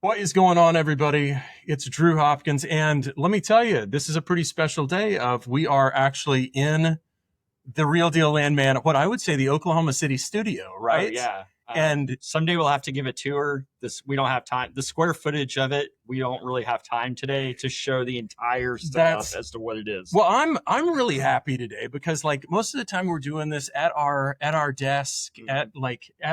What is going on, everybody? It's Drew Hopkins, and let me tell you, this is a pretty special day. We are actually in the Real Deal Landman, what I would say the Oklahoma City studio, right? Oh, yeah. And someday we'll have to give a tour. We don't have time. The square footage of it, we don't really have time today to show the entire stuff as to what it is. Well, I'm really happy today because like most of the time we're doing this at our desk, at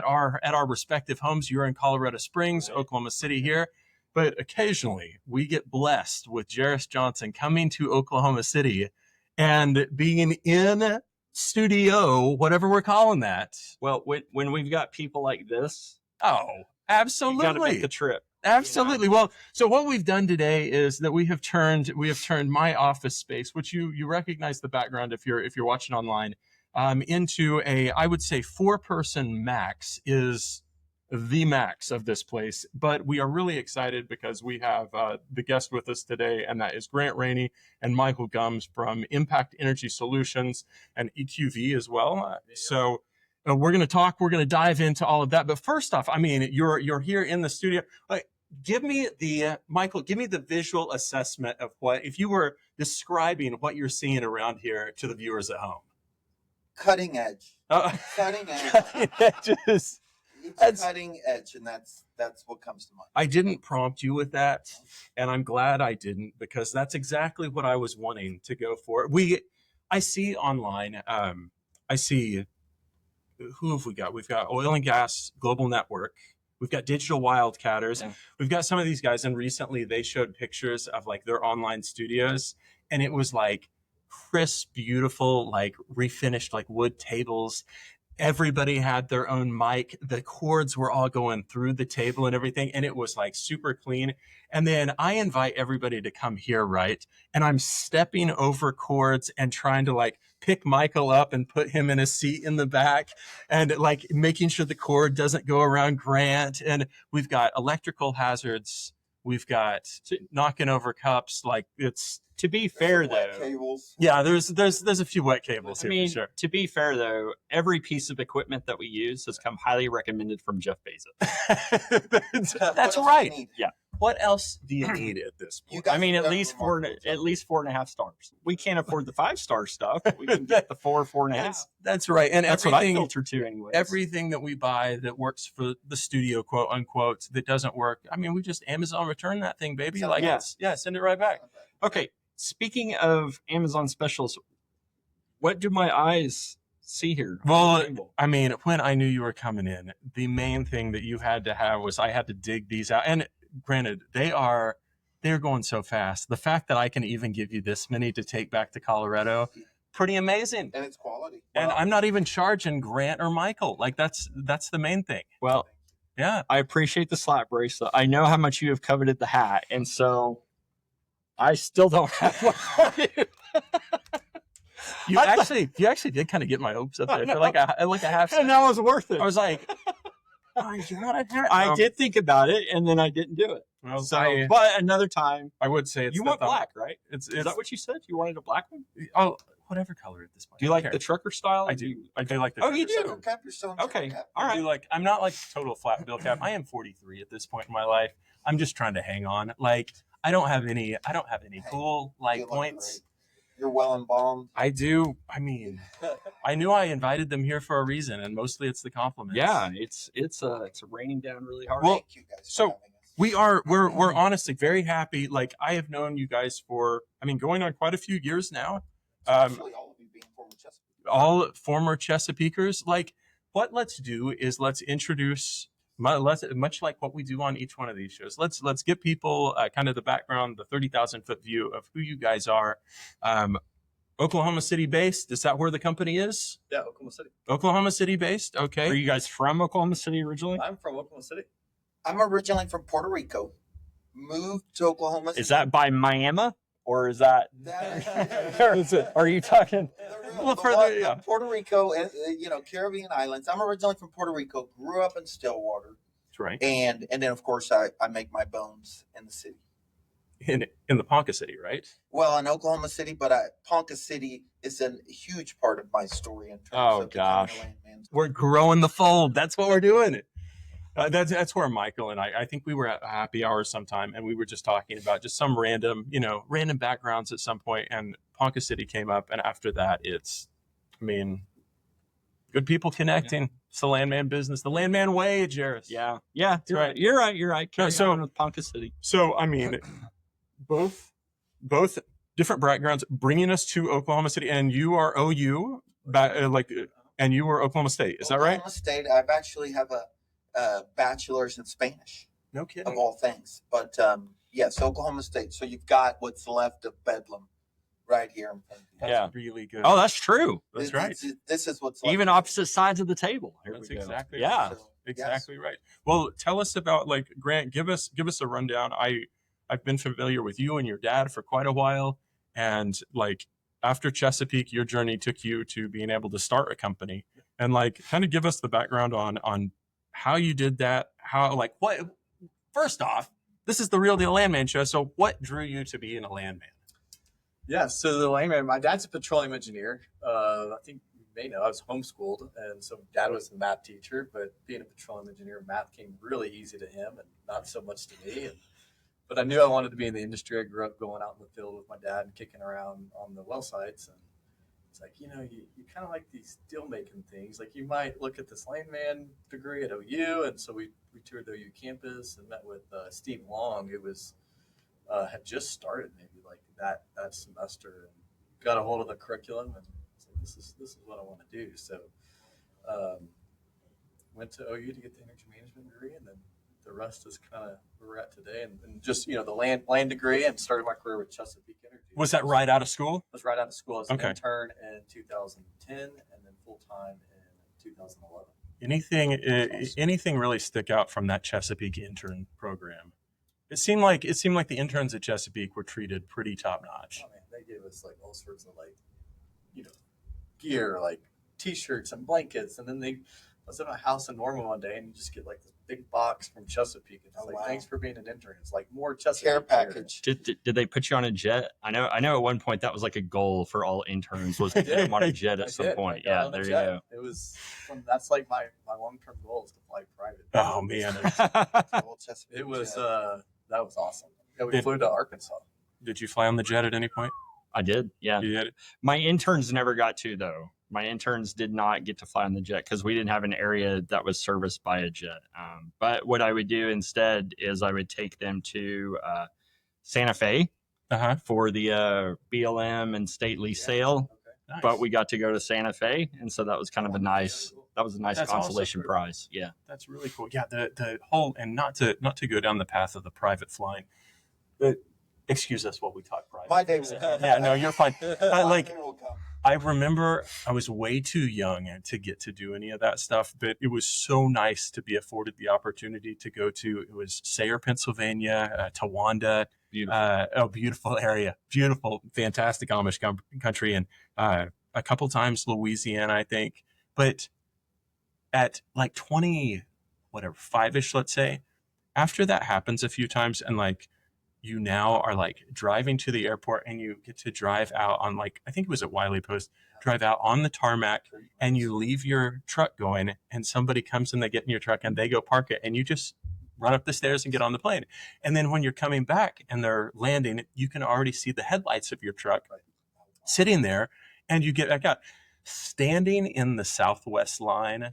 our respective homes. You're in Colorado Springs, right. Oklahoma City here. But occasionally we get blessed with Jerris Johnson coming to Oklahoma City and being in studio, whatever we're calling that. Well, when we've got people like this, absolutely, you gotta make the trip. Absolutely. Well, so what we've done today is that we have turned my office space, which you recognize the background if you're watching online, into I would say 4-person max is the max of this place. But we are really excited because we have the guest with us today, and that is Raney and Michael Gumbs from Impact Energy Solutions and EQV as well. So we're going to dive into all of that. But first off, I mean, you're here in the studio. Like, give me the visual assessment of what, if you were describing what you're seeing around here to the viewers at home. Cutting edge. Cutting edge. Cutting edges. It's cutting edge, and that's what comes to mind. I didn't prompt you with that, and I'm glad I didn't, because that's exactly what I was wanting to go for. I see online, I see, who have we got? We've got Oil and Gas Global Network. We've got Digital Wildcatters. Yeah. We've got some of these guys, and recently they showed pictures of like their online studios, and it was like crisp, beautiful, like refinished, like wood tables. Everybody had their own mic. The cords were all going through the table and everything. And it was like super clean. And then I invite everybody to come here, right? And I'm stepping over cords and trying to like pick Michael up and put him in a seat in the back and like making sure the cord doesn't go around Grant. And we've got electrical hazards. We've got knocking over cups. Like it's, to be fair, though, cables. Yeah, there's a few wet cables here. I mean, for sure. To be fair, though, every piece of equipment that we use has come highly recommended from Jeff Bezos. That's right. Yeah. What else do you need at this point? I mean, at least 4.5 stars. We can't afford the 5-star stuff. But we can get the 4.5. That's right. And that's what I filter to, anyway. Everything that we buy that works for the studio, quote unquote, that doesn't work. I mean, we just Amazon return that thing, baby. Send it right back. Okay. Speaking of Amazon specials, what do my eyes see here? Well, I mean, when I knew you were coming in, the main thing that you had to have was I had to dig these out. And granted, they're going so fast. The fact that I can even give you this many to take back to Colorado, pretty amazing. And it's quality. And I'm not even charging Grant or Michael. Like that's the main thing. Well, yeah, I appreciate the slap bracelet. I know how much you have coveted the hat, and so I still don't have one for you. You actually did kind of get my hopes up there for like a half second. And that was worth it. I was like, oh, I did think about it, and then I didn't do it. Well, but another time, I would say you want black, right? Is that what you said? You wanted a black one? Oh, whatever color at this point. Do you like the trucker style? I do. I do like the. Oh, you do? Okay, all right. I'm not like total flat bill cap. I am 43 at this point in my life. I'm just trying to hang on. Like I don't have any cool like points. Great. You're well embalmed. I do. I mean, I knew I invited them here for a reason, and mostly it's the compliments. Yeah, it's raining down really hard. Well, thank you guys for having us. We're honestly very happy. Like I have known you guys for, I mean, going on quite a few years now. Actually, all of you being former Chesapeake. All former Chesapeakers. Like what let's do is let's introduce. Much like what we do on each one of these shows, let's get people kind of the background, the 30,000-foot view of who you guys are. Oklahoma City based. Is that where the company is? Yeah, Oklahoma City. Oklahoma City based. Okay. Are you guys from Oklahoma City originally? I'm from Oklahoma City. I'm originally from Puerto Rico. Moved to Oklahoma City. Is that by Miami? or is that? Are you talking? Well, further, yeah. Puerto Rico, Caribbean islands. I'm originally from Puerto Rico. Grew up in Stillwater. That's right. And then of course I make my bones in the city. In the Ponca City, right? Well, in Oklahoma City, but Ponca City is a huge part of my story in terms Oh, of gosh. becoming a landman. We're growing the fold. That's what we're doing. That's where Michael and I think we were at a happy hour sometime, and we were just talking about just some random backgrounds at some point, and Ponca City came up, and after that, good people connecting. It's the landman business, the landman way, Jerris. Yeah. That's right. You're right. Carry So- on with Ponca City. So both different backgrounds bringing us to Oklahoma City, and you are OU, and you were Oklahoma State. Is that right? Oklahoma State. I've actually have a bachelor's in Spanish, No of kidding. all things. But yes, Oklahoma State. So you've got what's left of Bedlam right here in front of you. That's Yeah. really good. Oh, that's true. That's right. This is what's left. Even opposite sides of the table. Here That's we go. exactly Yeah. right. So, Exactly right. Well, tell us about Grant. Give us a rundown. I've been familiar with you and your dad for quite a while, and after Chesapeake, your journey took you to being able to start a company, and kind of give us the background on how you did that. How what? First off, this is the Real Deal Landman Show. So, what drew you to being a landman? Yeah, so the landman, my dad's a petroleum engineer. I think you may know I was homeschooled, and so dad was a math teacher, but being a petroleum engineer, math came really easy to him and not so much to me. But I knew I wanted to be in the industry. I grew up going out in the field with my dad and kicking around on the well sites. And it's like, you kind of like these deal making things. Like you might look at this landman degree at OU. And so we toured the OU campus and met with Steve Long, who was had just started maybe that semester, and got a hold of the curriculum and said, this is what I want to do. So went to OU to get the energy management degree, and then the rest is kind of where we're at today. And just, the land degree, and started my career with Chesapeake Energy. Was that right out of school? I was right out of school. I was an Okay. intern in 2010 and then full-time in 2011. Anything really stick out from that Chesapeake intern program? It seemed like the interns at Chesapeake were treated pretty top notch. Oh, man, they gave us all sorts of gear, T-shirts and blankets, and then I was in a house in Norman one day, and you just get this big box from Chesapeake. It's wow. Thanks for being an intern. It's more Chesapeake care gear. package. Did they put you on a jet? I know at one point that was a goal for all interns was to get them on a jet I at some did. point. I got Yeah, on the there you jet. go. It was that's my long-term goal is to fly private. Oh man, Old Chesapeake It was jet. that was awesome. Yeah, we flew to Arkansas. did you fly on the jet at any point? I did. Yeah. You did? My interns never got to, though. My interns did not get to fly on the jet because we didn't have an area that was serviced by a jet. But what I would do instead is I would take them to Santa Fe for the BLM and state lease sale. Okay. Nice. But we got to go to Santa Fe, and so that was kind of a nice That's consolation awesome. prize. Yeah. That's really cool. Yeah, the whole, and not to go down the path of the private flying, but excuse us while we talk private. My day will come. Yeah, no, you're fine. My day will come. I remember I was way too young to get to do any of that stuff, but it was so nice to be afforded the opportunity to go to. It was Sayre, Pennsylvania, Towanda. Beautiful. Beautiful area, beautiful, fantastic Amish country, and a couple times Louisiana, I think. But at 5-ish, let's say, after that happens a few times, and you now are driving to the airport, and you get to drive out on I think it was at Wiley Post, drive out on the tarmac, and you leave your truck going, and somebody comes and they get in your truck and they go park it, and you just run up the stairs and get on the plane. And then when you're coming back and they're landing, you can already see the headlights of your truck sitting there, and you get back out. Standing in the Southwest line,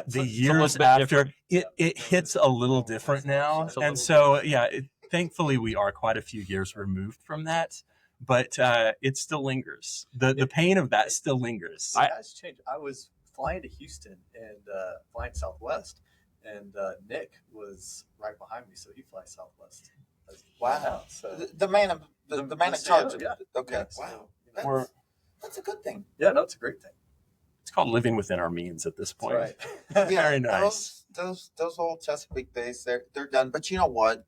the years after, it hits a little different now. And so, yeah, thankfully we are quite a few years removed from that, but it still lingers. The pain of that still lingers. It has changed. I was flying to Houston and flying Southwest, and Nick was right behind me, so he flies Southwest. Wow. So The man in charge of yeah. it. Okay. Yeah, Wow. We're- That's a good thing. Yeah, no, it's a great thing. It's called living within our means at this point. Right. Very nice. Those old Chesapeake days, they're done. But you know what?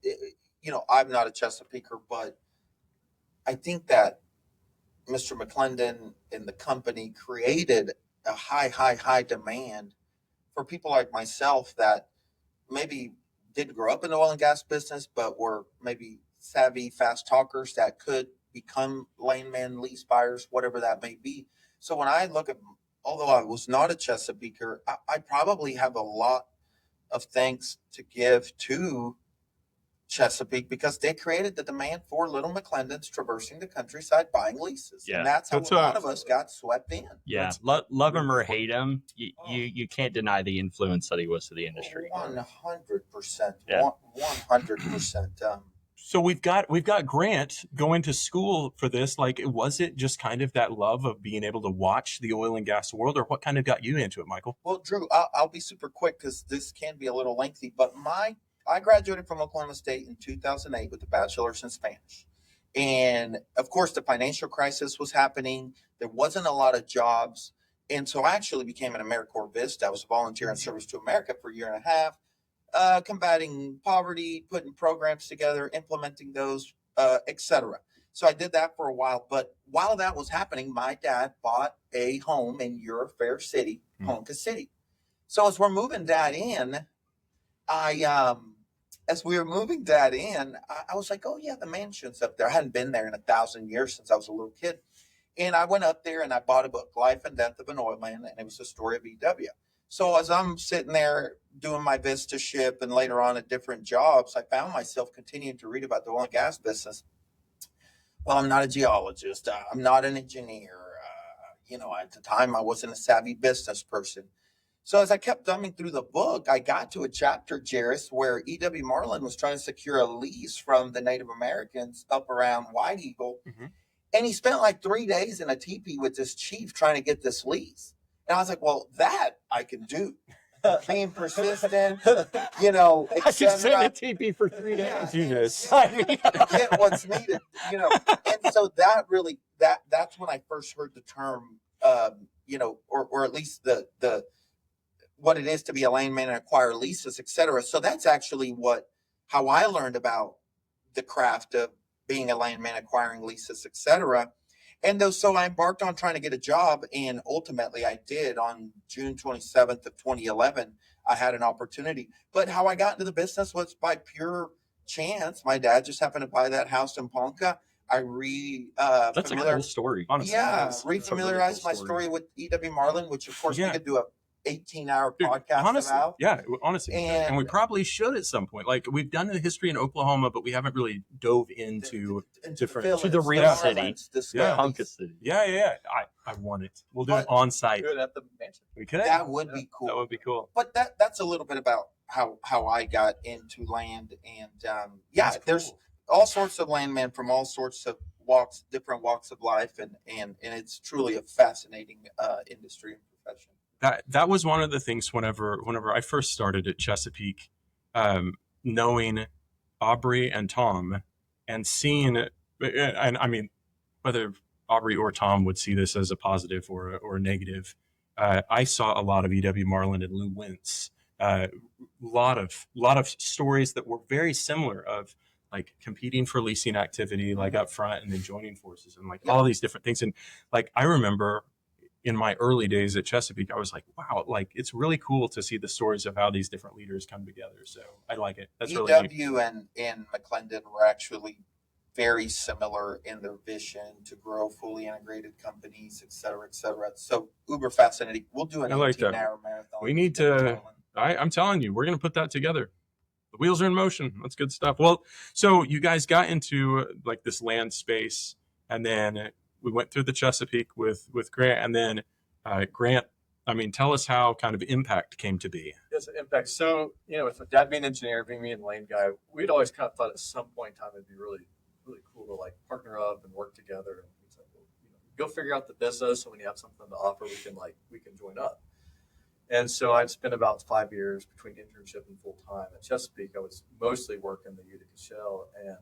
I'm not a Chesapeaker, but I think that Mr. McClendon and the company created a high demand for people like myself that maybe didn't grow up in the oil and gas business, but were maybe savvy, fast talkers that could become landman lease buyers, whatever that may be. So when I look at, although I was not a Chesapeaker, I probably have a lot of thanks to give to Chesapeake because they created the demand for little McClendons traversing the countryside buying leases. Yeah. And that's how That's a lot of us got swept in. Yeah, That's love him or really hate him, you can't deny the influence that he was to the industry. 100%. Yeah. 100%. So we've got Grant going to school for this. Like, was it just kind of that love of being able to watch the oil and gas world, or what kind of got you into it, Michael? Well, Drew, I'll be super quick because this can be a little lengthy, but I graduated from Oklahoma State in 2008 with a bachelor's in Spanish. And of course, the financial crisis was happening. There wasn't a lot of jobs. And so I actually became an AmeriCorps Vista. I was a volunteer in service to America for a year and a half, combating poverty, putting programs together, implementing those, etc. So I did that for a while. But while that was happening, my dad bought a home in your fair city, Ponca City. So as we're moving Dad in, as we were moving Dad in, I was like, oh yeah, the mansion's up there. I hadn't been there in 1,000 years since I was a little kid. And I went up there and I bought a book, Life and Death of an Oilman, and it was the story of EW. So as I'm sitting there doing my Vistaship and later on at different jobs, I found myself continuing to read about the oil and gas business. Well, I'm not a geologist. I'm not an engineer. At the time, I wasn't a savvy business person. So as I kept thumbing through the book, I got to a chapter, Jerris, where E.W. Marlin was trying to secure a lease from the Native Americans up around White Eagle. Mm-hmm. And he spent like 3 days in a teepee with this chief trying to get this lease. And I was like, well, that I can do. Being persistent, I could sit in a etc. TP for 3 days. Get what's needed, And so that really, that's when I first heard the term, or at least the what it is to be a landman and acquire leases, etc. So that's actually how I learned about the craft of being a landman, acquiring leases, etc. And so I embarked on trying to get a job, and ultimately I did. On June 27th of 2011, I had an opportunity. But how I got into the business was by pure chance. My dad just happened to buy that house in Ponca. I That's a cool story. Honestly, refamiliarized my story with E.W. Marlin, which of course we could do a 18-hour podcast honestly, about. Yeah, honestly. And we And- probably should at some point. Like, we've done the history in Oklahoma, but we haven't really dove into different to the real city. Yeah. Ponca City. Yeah. I want it. We'll do it on site. Do it at the mansion. We could. That would be cool. That would be cool. But that's a little bit about how I got into land. And That's there's cool. all sorts of landmen from all sorts of different walks of life, and it's truly a fascinating industry and profession. That was one of the things whenever I first started at Chesapeake, knowing Aubrey and Tom and seeing, and I mean, whether Aubrey or Tom would see this as a positive or a negative, I saw a lot of E.W. Marlin and Lou Wentz, lot of stories that were very similar of like competing for leasing activity, like up front, and then joining forces and like all these different things. And like, I remember in my early days at Chesapeake, I was like, wow, like it's really cool to see the stories of how these different leaders come together. So I like it. That's really neat. EW and McClendon were actually very similar in their vision to grow fully integrated companies, et cetera, et cetera. So uber fascinating. We'll do an I like that. 18-hour marathon. We need to, I'm telling you, we're going to put that together. The wheels are in motion. That's good stuff. Well, so you guys got into like this land space, and then we went through the Chesapeake with Grant, and then Grant, I mean, tell us how kind of impact came to be. Yes, impact. So, with my dad being an engineer, being me and Lane guy, we'd always kind of thought at some point in time it'd be really, really cool to like partner up and work together. And he's like, well, go figure out the business, and when you have something to offer, we can join up. And so I'd spent about 5 years between internship and full time at Chesapeake. I was mostly working the Utica Shell, and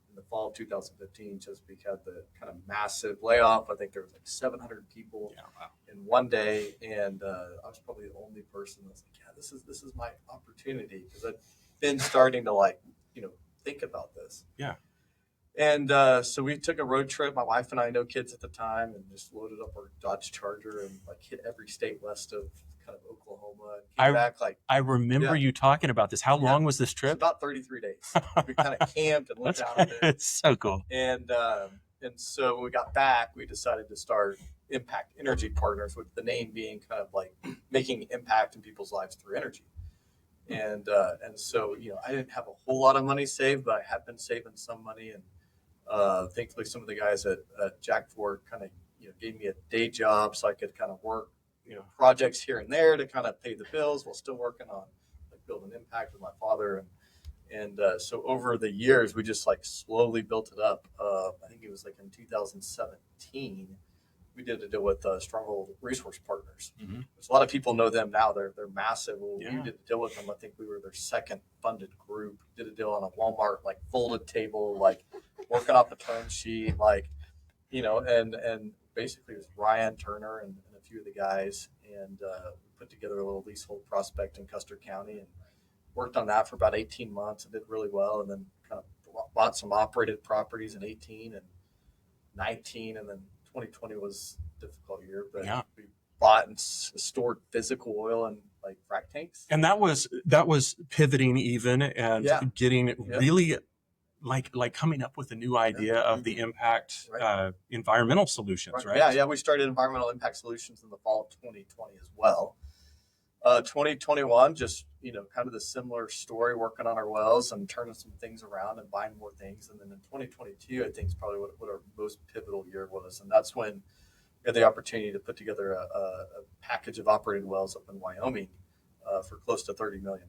in the fall of 2015, Chesapeake had the kind of massive layoff. I think there was like 700 people in one day, and I was probably the only person that was like, yeah, this is my opportunity, because I'd been starting to think about this. Yeah. And so we took a road trip. My wife and I, no kids at the time, and just loaded up our Dodge Charger and like hit every state west of kind of Oklahoma. And came back like I remember you talking about this. How long was this it's trip? about 33 days. We kind of camped and looked out at it. It's so cool. And so when we got back, we decided to start Impact Energy Partners, with the name being kind of like making impact in people's lives through energy. And so, you know, I didn't have a whole lot of money saved, but I had been saving some money. And thankfully, some of the guys at Jack Ford kind of, you know, gave me a day job so I could kind of work, you know, projects here and there to kind of pay the bills while still working on like building impact with my father. And so over the years, we just like slowly built it up. I think it was like in 2017, we did a deal with Stronghold Resource Partners. Mm-hmm. A lot of people know them now. They're massive. Well, Yeah. We did a deal with them. I think we were their second funded group. Did a deal on a Walmart like folded table, like working off the term sheet, like, you know, and basically it was Ryan Turner and a few of the guys, and we put together a little leasehold prospect in Custer County and worked on that for about 18 months and did really well, and then kind of bought some operated properties in 18 and 19, and then 2020 was a difficult year, but Yeah. we bought and stored physical oil in like frac tanks. And that was pivoting even and Yeah. getting really like coming up with a new idea of the impact environmental solutions, right? Yeah. We started Environmental Impact Solutions in the fall of 2020 as well. 2021, just, you know, kind of the similar story, working on our wells and turning some things around and buying more things. And then in 2022, I think is probably what our most pivotal year was. And that's when we had the opportunity to put together a package of operated wells up in Wyoming for close to $30 million.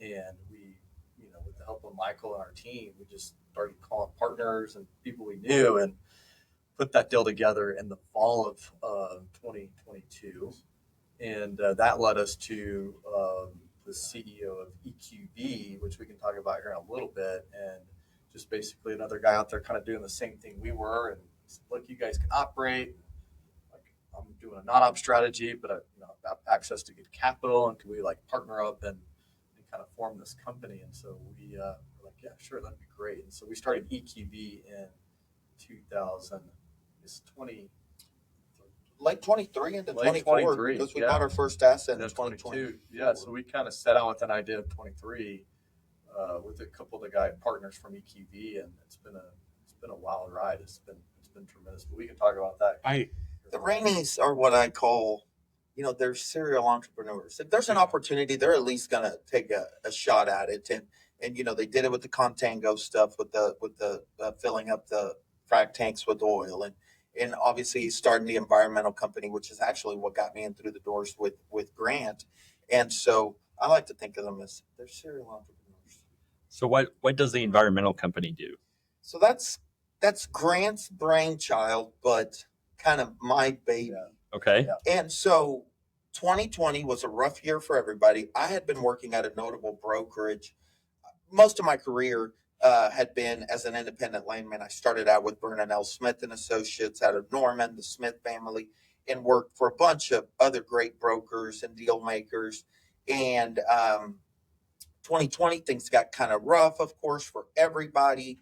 And we, you know, with the help of Michael and our team, we just started calling partners and people we knew and put that deal together in the fall of 2022. And that led us to the CEO of EQV, which we can talk about here in a little bit, and just basically another guy out there kind of doing the same thing we were. And said, look, you guys can operate. Like, I'm doing a non-op strategy, but I, you know, have access to good capital, and can we like partner up and kind of form this company? And so we were like, yeah, sure, that'd be great. And so we started EQV in 2020. Late 23 into Late 24, 23, because we yeah. bought our first asset in 22. 2020. Yeah, so we kind of set out with an idea of 23 with a couple of the guy partners from EQV, and it's been a wild ride. It's been tremendous. But we can talk about that. The Raneys are what I call, you know, they're serial entrepreneurs. If there's an opportunity, they're at least going to take a shot at it. And you know, they did it with the Contango stuff, with the filling up the frac tanks with oil, and obviously starting the environmental company, which is actually what got me in through the doors with Grant. And so I like to think of them as they're serial entrepreneurs. So what does the environmental company do? So that's Grant's brainchild, but kind of my baby. Yeah. Okay. Yeah. And so 2020 was a rough year for everybody. I had been working at a notable brokerage. Most of my career had been as an independent landman. I started out with Vernon L. Smith and Associates out of Norman, the Smith family, and worked for a bunch of other great brokers and deal makers. And 2020, things got kind of rough, of course, for everybody.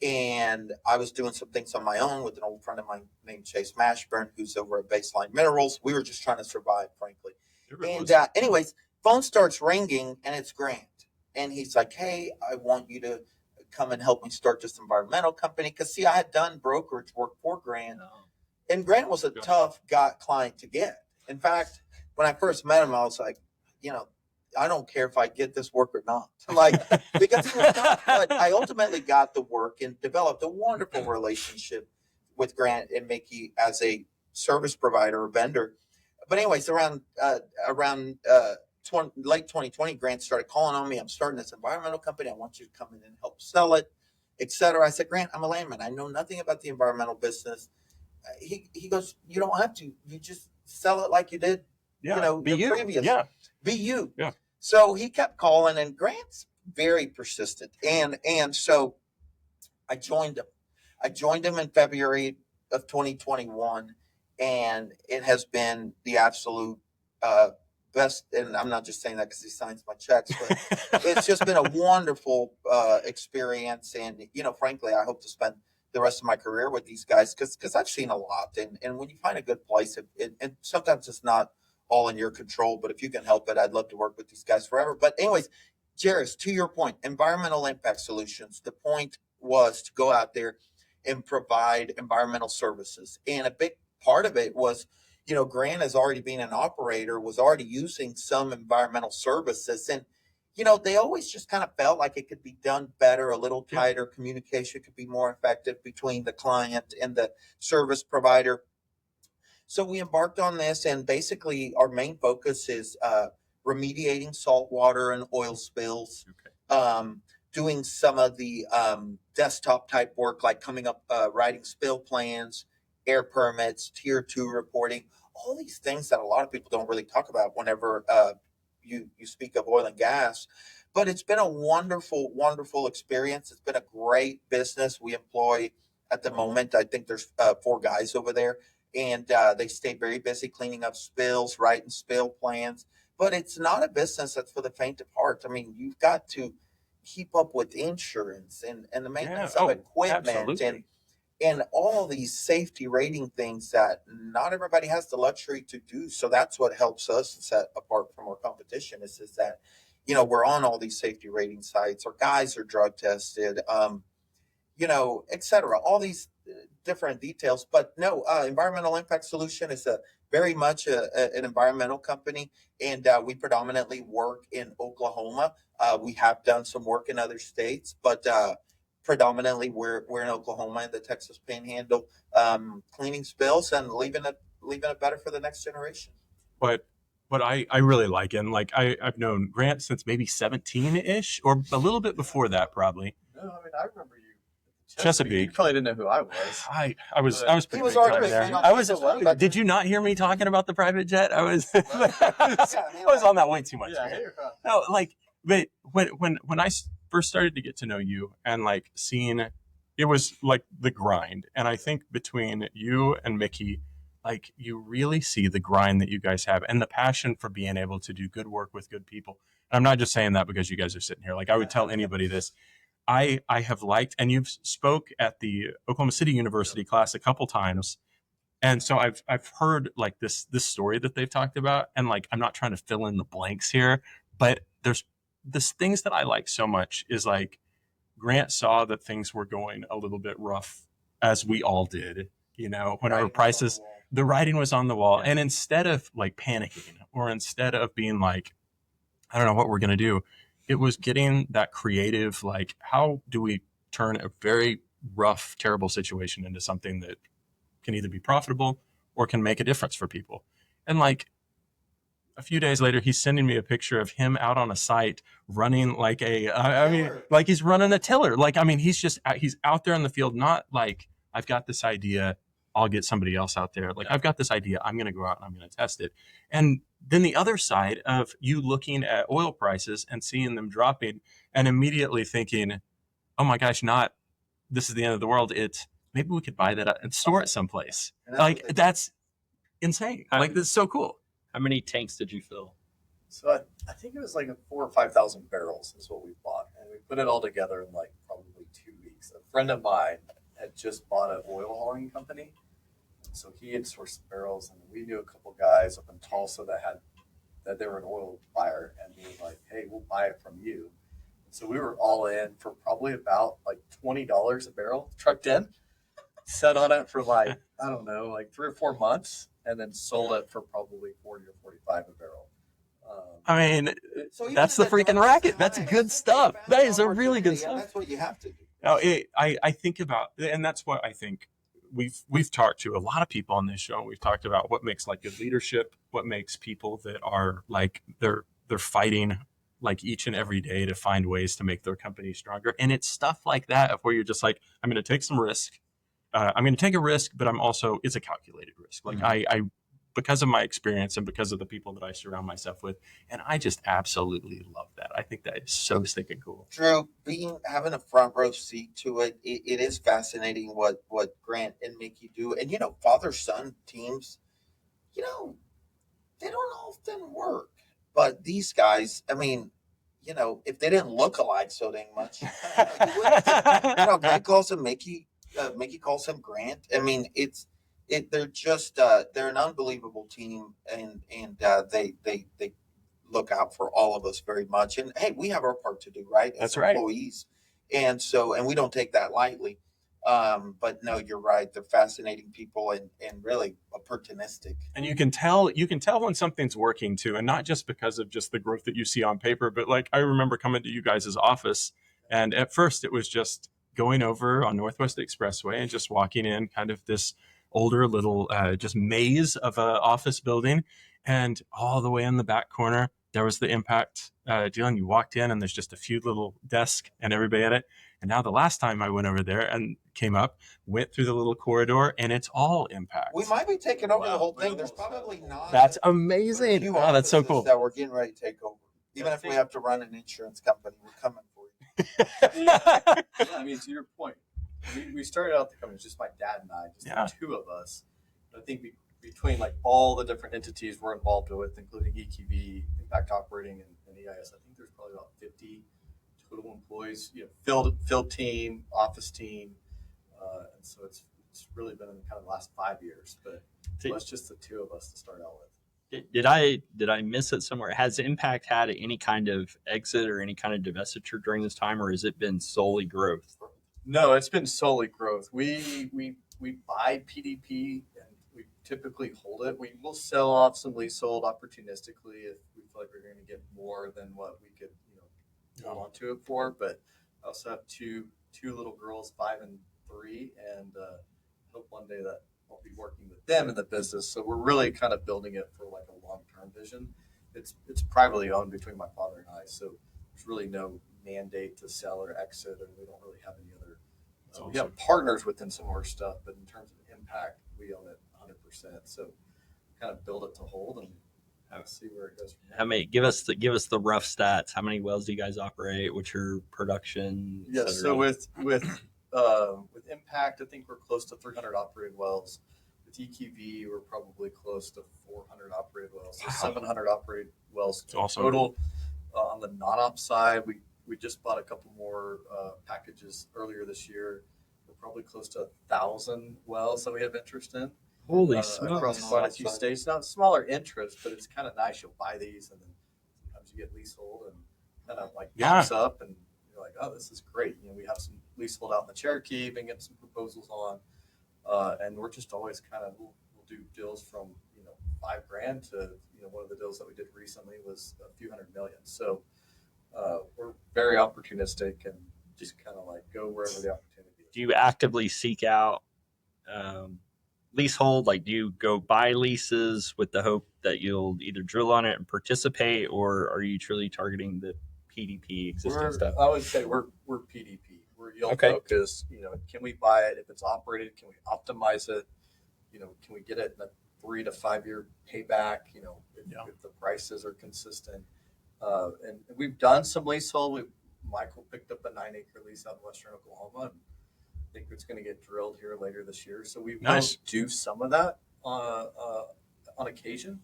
And I was doing some things on my own with an old friend of mine named Chase Mashburn, who's over at Baseline Minerals. We were just trying to survive, frankly. And anyways, phone starts ringing, and it's Grant. And he's like, hey, I want you to come and help me start this environmental company. Because, see, I had done brokerage work for Grant. And Grant was a tough client to get. In fact, when I first met him, I was like, you know, I don't care if I get this work or not. Like, because he was tough. But I ultimately got the work and developed a wonderful relationship with Grant and Mickey as a service provider or vendor. But anyways, around late 2020, Grant started calling on me. I'm starting this environmental company. I want you to come in and help sell it, etc. I said, Grant, I'm a landman. I know nothing about the environmental business. He goes, you don't have to. You just sell it like you did, previous. Yeah. Be you. Yeah. So he kept calling, and Grant's very persistent. And so I joined him. I joined him in February of 2021, and it has been the absolute best, and I'm not just saying that because he signs my checks, but it's just been a wonderful experience. And, frankly, I hope to spend the rest of my career with these guys because I've seen a lot. And when you find a good place, and sometimes it's not all in your control, but if you can help it, I'd love to work with these guys forever. But anyways, Jerris, to your point, environmental impact solutions, the point was to go out there and provide environmental services. And a big part of it was, Grant, as already being an operator, was already using some environmental services. And, they always just kind of felt like it could be done better, a little tighter. Communication could be more effective between the client and the service provider. So we embarked on this, and basically our main focus is remediating saltwater and oil spills, doing some of the desktop type work, like coming up, writing spill plans, air permits, tier 2 reporting, all these things that a lot of people don't really talk about whenever you speak of oil and gas. But it's been a wonderful, wonderful experience. It's been a great business. We employ, at the moment, I think there's 4 guys over there, and they stay very busy cleaning up spills, writing spill plans. But it's not a business that's for the faint of heart. I mean, you've got to keep up with insurance and the maintenance of equipment, absolutely. and all these safety rating things that not everybody has the luxury to do. So that's what helps us set apart from our competition is that, we're on all these safety rating sites. Our guys are drug tested, et cetera, all these different details. But no, Environmental Impact Solution is very much an environmental company, and we predominantly work in Oklahoma. We have done some work in other states, but predominantly we're in Oklahoma and the Texas Panhandle, cleaning spills and leaving it better for the next generation. But I really like him. Like I've known Grant since maybe 17-ish or a little bit before that, probably. No, I mean, I remember you. Chesapeake. You probably didn't know who I was. I was pretty was big time already there. on Did you not hear me talking about the private jet? I was I was on that way too much. Yeah, No, but when I first started to get to know you and seeing, it was like the grind. And I think between you and Mickey, you really see the grind that you guys have and the passion for being able to do good work with good people. And I'm not just saying that because you guys are sitting here. I would tell anybody this. I have liked, and you've spoke at the Oklahoma City University class a couple times. And so I've heard this story that they've talked about. And I'm not trying to fill in the blanks here, but there's this things that I like so much is Grant saw that things were going a little bit rough, as we all did, whenever prices, the writing was on the wall. And instead of panicking or instead of being I don't know what we're going to do, it was getting that creative, how do we turn a very rough, terrible situation into something that can either be profitable or can make a difference for people. And a few days later, he's sending me a picture of him out on a site running he's running a tiller. He's out there in the field, not I've got this idea, I'll get somebody else out there. I've got this idea, I'm going to go out and I'm going to test it. And then the other side of you looking at oil prices and seeing them dropping and immediately thinking, oh my gosh, this is the end of the world. It's maybe we could buy that up and store it someplace. That's insane. This is so cool. How many tanks did you fill? So I think it was 4,000 or 5,000 barrels is what we bought. And we put it all together in probably 2 weeks. A friend of mine had just bought an oil hauling company. So he had sourced barrels, and we knew a couple guys up in Tulsa that they were an oil buyer, and we were like, hey, we'll buy it from you. So we were all in for probably about $20 a barrel, trucked in, set on it for I don't know, 3 or 4 months, and then sold it for probably 40 or 45 a barrel. That's the freaking racket. That's good stuff. That is a really good stuff. That's what you have to do. I think about, and that's what I think we've talked to a lot of people on this show. We've talked about what makes good leadership, what makes people that are they're fighting each and every day to find ways to make their company stronger. And it's stuff like that of where you're just I'm going to take some risk. I'm going to take a risk, but it's a calculated risk. I because of my experience and because of the people that I surround myself with. And I just absolutely love that. I think that is so stinking cool. Drew, having a front row seat to it, it is fascinating what Grant and Mickey do. And, father-son teams, they don't often work. But these guys, I mean, you know, if they didn't look alike so dang much, you know, Grant calls him Mickey. Mickey calls him Grant. I mean, they're just they're an unbelievable team, and they look out for all of us very much. And hey, we have our part to do, right? As That's right. employees, and we don't take that lightly. But no, you're right. They're fascinating people and really opportunistic. And you can tell when something's working too, and not just because of just the growth that you see on paper, but like I remember coming to you guys' office, and at first it was just going over on Northwest Expressway and just walking in kind of this older little just maze of a office building, and all the way in the back corner there was the Impact deal, and you walked in and there's just a few little desks and everybody at it. And now the last time I went over there and came up, went through the little corridor, and it's all Impact. We might be taking over the whole thing. There's probably not. That's amazing. Oh, that's so cool. That we're getting ready to take over. Even if we have to run an insurance company, we're coming for you. Yeah, I mean, to your point, we started out the company, just my dad and I, just the two of us. I think between like all the different entities we're involved with, including EQV, Impact Operating, and EIS, I think there's probably about 50 total employees, you know, field team, office team, and so it's really been in kind of the last 5 years. But it's just the two of us to start out with. Did I miss it somewhere? Has Impact had any kind of exit or any kind of divestiture during this time, or has it been solely growth? No, it's been solely growth. We buy PDP and we typically hold it. We will sell off some leasehold opportunistically if we feel like we're going to get more than what we could, you know, hold on to it for. But I also have two little girls, 5 and 3, and hope one day that I'll be working with them in the business. So we're really kind of building it for like a long-term vision. It's privately owned between my father and I, so there's really no mandate to sell or exit, and we don't really have any other. Awesome. We have partners within some of our stuff, but in terms of Impact, we own it 100%. So kind of build it to hold and see where it goes from there. How many? Give us the rough stats. How many wells do you guys operate? What's your production? Yeah, so with Impact, I think we're close to 300 operated wells. With EQV, we're probably close to 400 operated wells. So 700 operated wells total. On the non-op side, we just bought a couple more packages earlier this year. We're probably close to 1,000 wells that we have interest in. Holy smokes! Across quite a few states. Not smaller interest, but it's kind of nice. You'll buy these, and then sometimes you get leasehold, and kind of like pops up, and you're like, oh, this is great. You know, we have some leasehold out in the Cherokee, been getting some proposals on, and we're just always kind of we'll do deals from $5,000 to one of the deals that we did recently was a few $100 million. So we're very opportunistic and just kind of like go wherever the opportunity is. Do you actively seek out leasehold? Like, do you go buy leases with the hope that you'll either drill on it and participate, or are you truly targeting the PDP existing stuff? I would say we're PDP. We're yield focused. Can we buy it if it's operated? Can we optimize it? Can we get it in a 3 to 5 year payback? If the prices are consistent. And we've done some leasehold. Michael picked up a 9-acre lease out in western Oklahoma. And I think it's going to get drilled here later this year. So we will do some of that on occasion.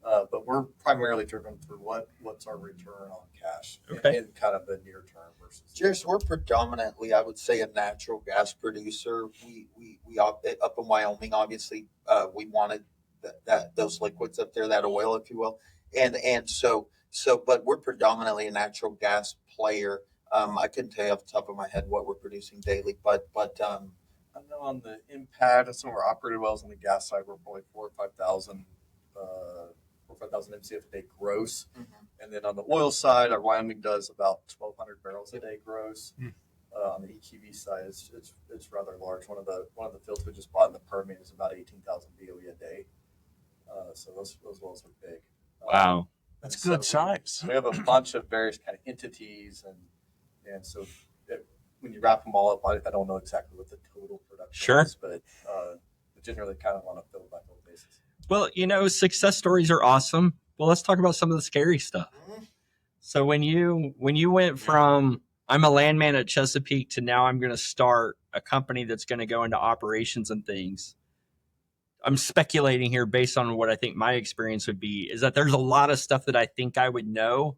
But we're primarily driven through what's our return on cash in kind of the near term versus. Jerris, we're predominantly, I would say, a natural gas producer. We up in Wyoming, obviously, we wanted those liquids up there, that oil, if you will, and so, but we're predominantly a natural gas player. I couldn't tell you off the top of my head what we're producing daily, but I know on the Impact and some of our operated wells on the gas side, we're probably 4,000 or 5,000 MCF a day gross. Mm-hmm. And then on the oil side, our Wyoming does about 1,200 barrels a day gross. Mm-hmm. On the EQV side, it's rather large. One of the fields we just bought in the Permian is about 18,000 BOE a day. So those wells are big. Wow, that's good size. We have a bunch of various kind of entities, and so when you wrap them all up, I don't know exactly what the total production is, but generally kind of on a field by field basis. Well, success stories are awesome. Well, let's talk about some of the scary stuff. Mm-hmm. So when you went from I'm a landman at Chesapeake to now I'm going to start a company that's going to go into operations and things, I'm speculating here based on what I think my experience would be, is that there's a lot of stuff that I think I would know.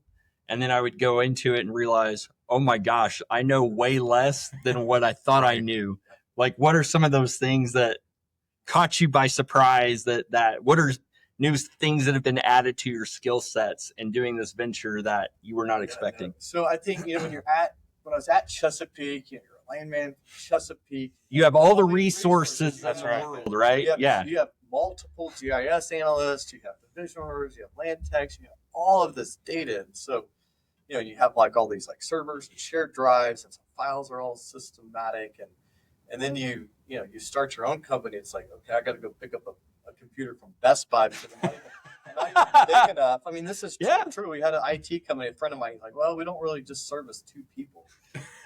And then I would go into it and realize, oh my gosh, I know way less than what I thought I knew. Like, what are some of those things that caught you by surprise, that what are new things that have been added to your skill sets in doing this venture that you were not expecting? No. So I think, when I was at Chesapeake, you're a landman, Chesapeake. You have all the resources in the world, right? You have multiple GIS analysts, you have divisioners, you have land techs, you have all of this data. And so, you have like all these like servers and shared drives, and some files are all systematic. And then you start your own company. It's like, okay, I got to go pick up a computer from Best Buy because I'm not even big enough. I mean, this is true. We had an IT company, a friend of mine, he's like, well, we don't really just service 2 people.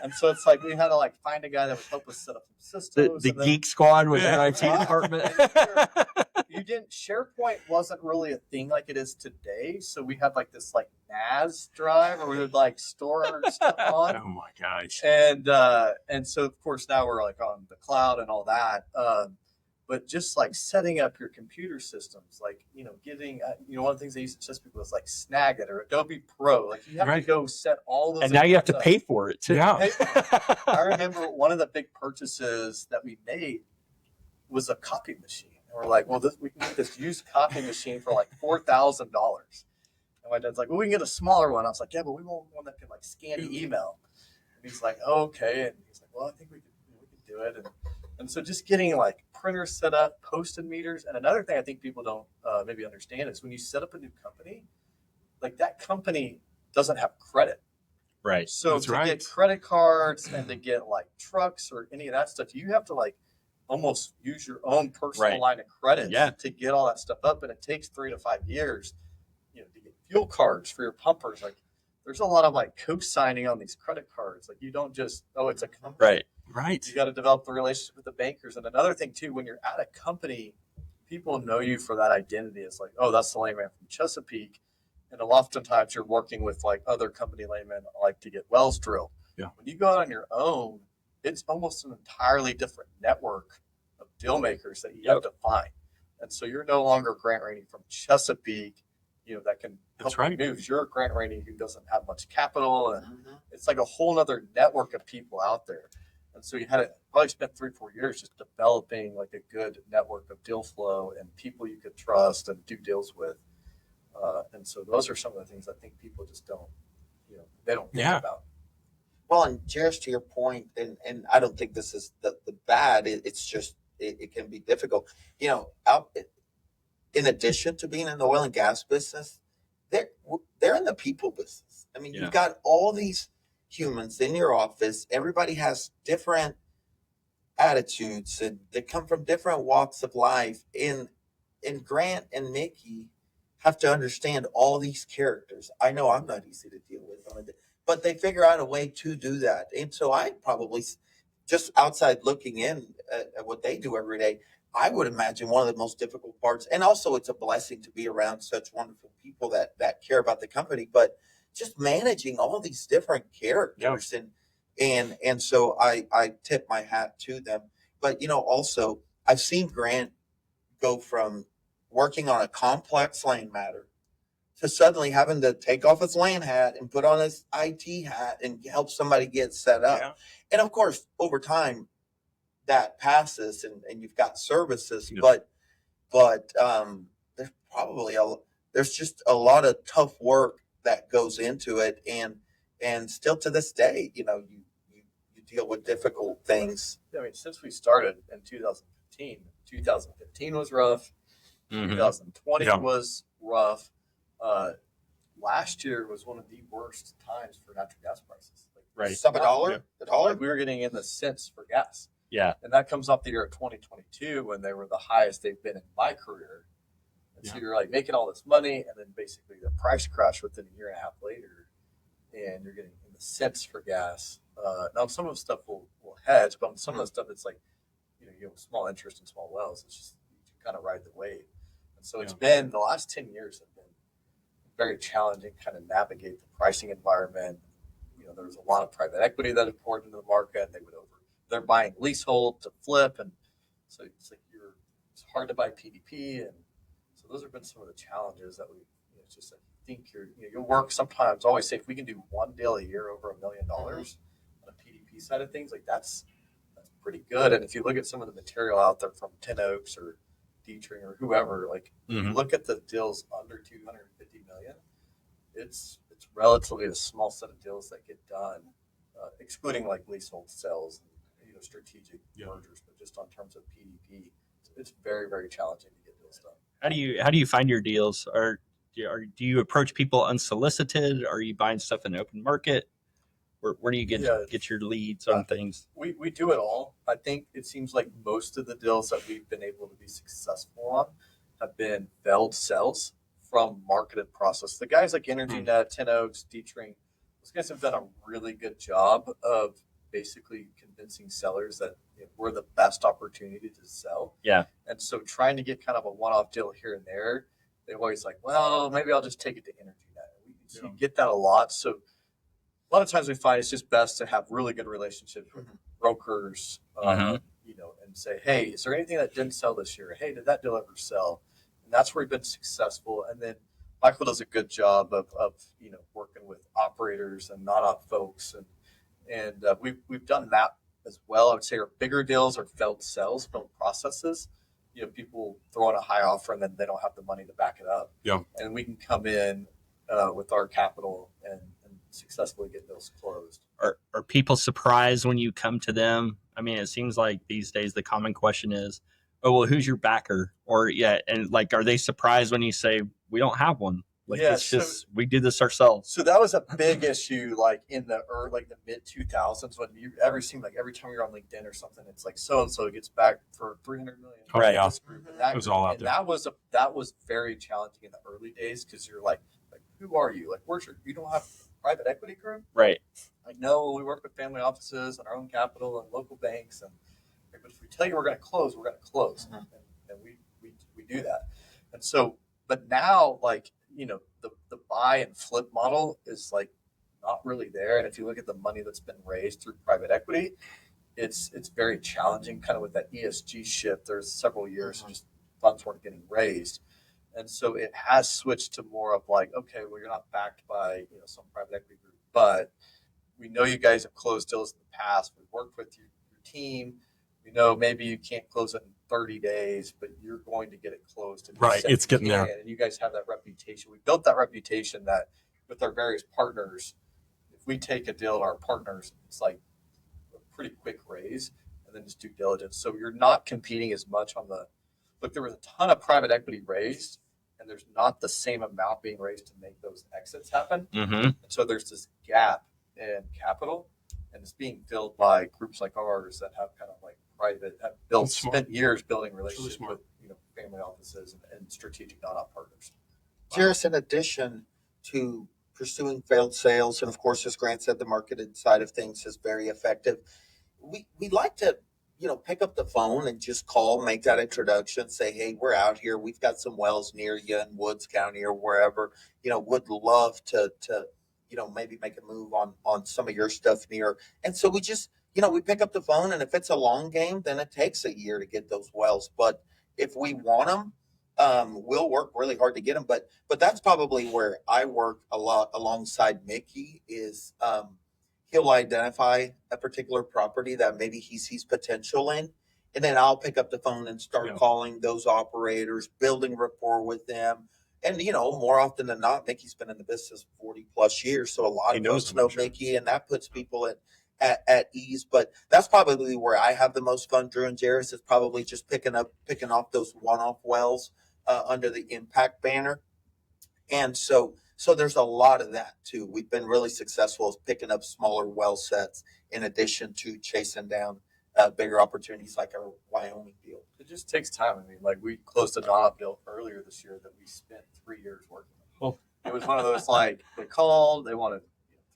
And so it's like, we had to like find a guy that would help us set up some systems. The geek squad with an IT department. SharePoint wasn't really a thing like it is today. So we had like this like NAS drive where we would like store our stuff on. Oh my gosh. And so of course now we're like on the cloud and all that. But just like setting up your computer systems, like, getting, one of the things they used to test people was like Snagit or Adobe Pro. Like you have to go set all those. And now you have to pay for it too. Yeah. I remember one of the big purchases that we made was a copy machine. And we're like, well, we can get this used copy machine for like $4,000. And my dad's like, well, we can get a smaller one. I was like, yeah, but we want one that can like scan the email. And he's like, oh, okay. And he's like, well, I think we could do it. And so just getting like printers set up, posted meters. And another thing I think people don't maybe understand is when you set up a new company, like that company doesn't have credit. Right. So to get credit cards and to get like trucks or any of that stuff, you have to like almost use your own personal line of credit to get all that stuff up. And it takes 3 to 5 years, to get fuel cards for your pumpers. Like there's a lot of like co-signing on these credit cards. Like you don't just, it's a company. Right. You got to develop the relationship with the bankers. And another thing too, when you're at a company, people know you for that identity. It's like, oh, that's the landman from Chesapeake. And oftentimes you're working with like other company landmen like to get wells drilled. Yeah. When you go out on your own, it's almost an entirely different network of deal makers that you have to find. And so you're no longer Grant Raney from Chesapeake, that can help you move. You're Grant Raney who doesn't have much capital. And it's like a whole other network of people out there. And so you had to probably spent 3 or 4 years just developing like a good network of deal flow and people you could trust and do deals with. And so those are some of the things I think people just don't, they don't think about. Well, and Jerris, to your point, and I don't think this is the bad. It's just it can be difficult. In addition to being in the oil and gas business, they're in the people business. I mean, you've got all these humans in your office. Everybody has different attitudes, and they come from different walks of life. And Grant and Mickey have to understand all these characters. I know I'm not easy to deal with on it, but they figure out a way to do that. And so I probably, just outside looking in at what they do every day, I would imagine one of the most difficult parts. And also it's a blessing to be around such wonderful people that care about the company, but just managing all these different characters. And so I tip my hat to them. But, also I've seen Grant go from working on a complex land matter to suddenly having to take off his land hat and put on his IT hat and help somebody get set up. Yeah. And of course, over time that passes and you've got services, but there's probably there's just a lot of tough work that goes into it. And still to this day, you deal with difficult things. I mean, since we started in 2015 was rough. 2020 was rough. Last year was one of the worst times for natural gas prices. Sub $1. The dollar. We were getting in the cents for gas. Yeah. And that comes off the year of 2022 when they were the highest they've been in my career. And so you're like making all this money, and then basically the price crash within a year and a half later, and you're getting in the cents for gas. Now some of the stuff will hedge, but on some of the stuff it's like, you have small interest in small wells. It's just you kind of ride the wave. And so it's been the last 10 years have been very challenging, kind of navigate the pricing environment. There's a lot of private equity that have poured into the market. They're buying leasehold to flip, and so it's like you're it's hard to buy PDP, and so those have been some of the challenges that we. It's just I think you'll work sometimes. Always say if we can do one deal a year over $1 million on the PDP side of things, like that's pretty good. And if you look at some of the material out there from Tin Oaks or D-Tring or whoever, like if you look at the deals under 250 million, it's relatively a small set of deals that get done, excluding like leasehold sales and strategic mergers, but just on terms of PDP, it's very, very challenging to get deals done. How do you find your deals? Do you approach people unsolicited? Are you buying stuff in the open market? Where do you get your leads on things? We do it all. I think it seems like most of the deals that we've been able to be successful on have been failed sales from marketed process. The guys like EnergyNet, Tin Oaks, D-Tring, those guys have done a really good job of basically convincing sellers that we're the best opportunity to sell. Yeah. And so trying to get kind of a one-off deal here and there, they're always like, well, maybe I'll just take it to EnergyNet. You get that a lot. So a lot of times we find it's just best to have really good relationships with brokers, and say, hey, is there anything that didn't sell this year? Hey, did that deal ever sell? And that's where we've been successful. And then Michael does a good job of working with operators and non-op folks, and we've done that as well. I would say our bigger deals are failed sales, failed processes. People throw in a high offer and then they don't have the money to back it up. Yeah, and we can come in with our capital and successfully get those closed. Are people surprised when you come to them? I mean, it seems like these days the common question is, oh, well, who's your backer? Or and like, are they surprised when you say we don't have one? Like, it's just we do this ourselves. So that was a big issue, like in the mid 2000s, when you every time you're on LinkedIn or something, it's like so and so gets back for 300 million. Right. Yeah. That was all out there. That was very challenging in the early days because you're like who are you? Like, you don't have a private equity group? Right. Like, no, we work with family offices and our own capital and local banks, but if we tell you we're going to close, we're going to close, and we do that. And so, but now, like, the buy and flip model is like not really there. And if you look at the money that's been raised through private equity, it's very challenging. Kind of with that ESG shift, there's several years just funds weren't getting raised. And so it has switched to more of like, okay, well, you're not backed by some private equity group, but we know you guys have closed deals in the past. We've worked with your team. We know maybe you can't close it in 30 days, but you're going to get it closed. Right, it's getting there. And you guys have that reputation. We built that reputation that with our various partners, if we take a deal to our partners, it's like a pretty quick raise and then just due diligence. So you're not competing as much on look, there was a ton of private equity raised, and there's not the same amount being raised to make those exits happen. And so there's this gap in capital, and it's being filled by groups like ours that have kind of like spent years building relationships with family offices and strategic non-op partners. Jerris, in addition to pursuing failed sales, and of course, as Grant said, the marketed side of things is very effective. We like to pick up the phone and just call, make that introduction, say, hey, we're out here. We've got some wells near you in Woods County or wherever, would love to maybe make a move on some of your stuff near. And so we just, we pick up the phone, and if it's a long game, then it takes a year to get those wells. But if we want them, we'll work really hard to get them. But that's probably where I work a lot alongside Mickey is, he'll identify a particular property that maybe he sees potential in, and then I'll pick up the phone and start calling those operators, building rapport with them. And, more often than not, Mickey's been in the business 40 plus years. So a lot of folks know Mickey, and that puts people at ease. But that's probably where I have the most fun, Drew and Jerris, is probably just picking off those one-off wells under the impact banner. And so there's a lot of that too. We've been really successful as picking up smaller well sets in addition to chasing down bigger opportunities like our Wyoming deal. It just takes time. I mean, like we closed a non-op deal earlier this year that we spent 3 years working on. Oh. It was one of those like they called, they wanted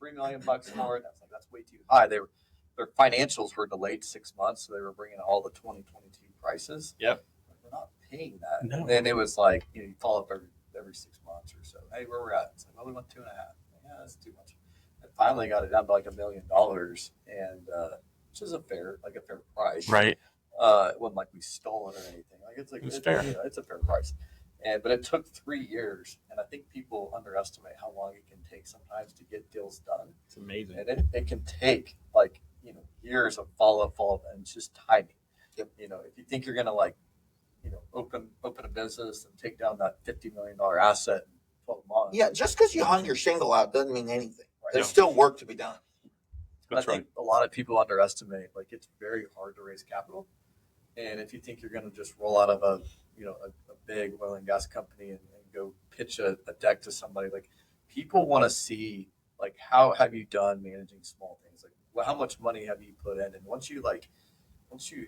$3 million for it. I was like, that's way too high. Their financials were delayed 6 months, so they were bringing all the 2022 prices. Yep. We're not paying that. No. And then it was like you follow up every 6 months or so. Hey, where we're at? It's like, well, we want 2.5. Yeah, that's too much. And finally got it down to like $1 million, and which is a fair price, Right. It wasn't like we stole it or anything. Like It's fair. You know, it's a fair price. But it took 3 years, and I think people underestimate how long it can take sometimes to get deals done. It's amazing. And it can take like, you know, years of follow up, and it's just timing. You know, if you think you're gonna like, you know, open a business and take down that $50 million asset in 12 months. Yeah, just because you hung your shingle out doesn't mean anything. Right. There's still work to be done. I think a lot of people underestimate, like, it's very hard to raise capital. And if you think you're going to just roll out of a big oil and gas company and go pitch a deck to somebody, like, people want to see, like, how have you done managing small things? Like, well, how much money have you put in? And once you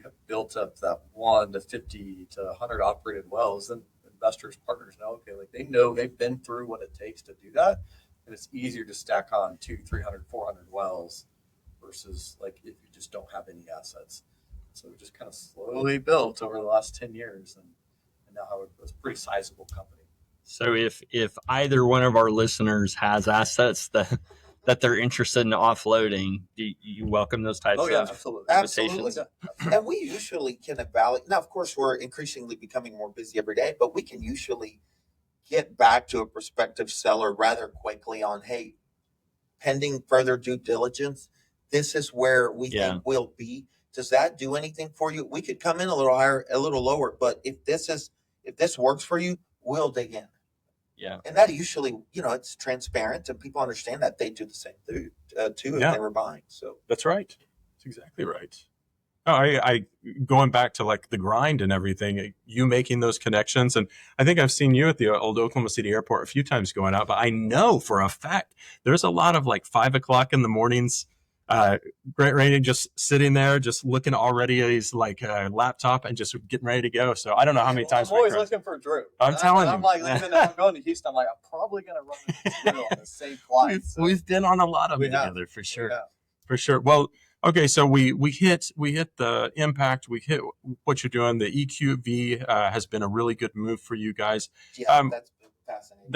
have built up that 1 to 50 to 100 operated wells, then investors, partners know, okay, like, they know they've been through what it takes to do that. And it's easier to stack on 200, 300, 400 wells versus like if you just don't have any assets. So we just kind of slowly built over the last 10 years and now it's a pretty sizable company. So if either one of our listeners has assets that they're interested in offloading, do you welcome those types of absolutely. invitations? Absolutely. And we usually can evaluate. Now, of course, we're increasingly becoming more busy every day, but we can usually get back to a prospective seller rather quickly on, hey, pending further due diligence, this is where we think we'll be. Does that do anything for you? We could come in a little higher, a little lower, but if this works for you, we'll dig in. Yeah. And that usually, you know, it's transparent and people understand that they do the same thing too if they were buying. So that's right. That's exactly right. Oh, I going back to like the grind and everything, you making those connections. And I think I've seen you at the old Oklahoma City airport a few times going out, but I know for a fact there's a lot of like 5 o'clock in the mornings, Great Raney just sitting there, just looking already at his like laptop and just getting ready to go. So I don't know how many times. I'm always looking for Drew. I'm telling you. I'm like, even if I'm going to Houston, I'm like, I'm probably going to run into Drew on the same flight. We've been on a lot of them together for sure. For sure. Well, okay, so we hit the impact. We hit what you're doing. The EQV has been a really good move for you guys. Yeah, that's been fascinating.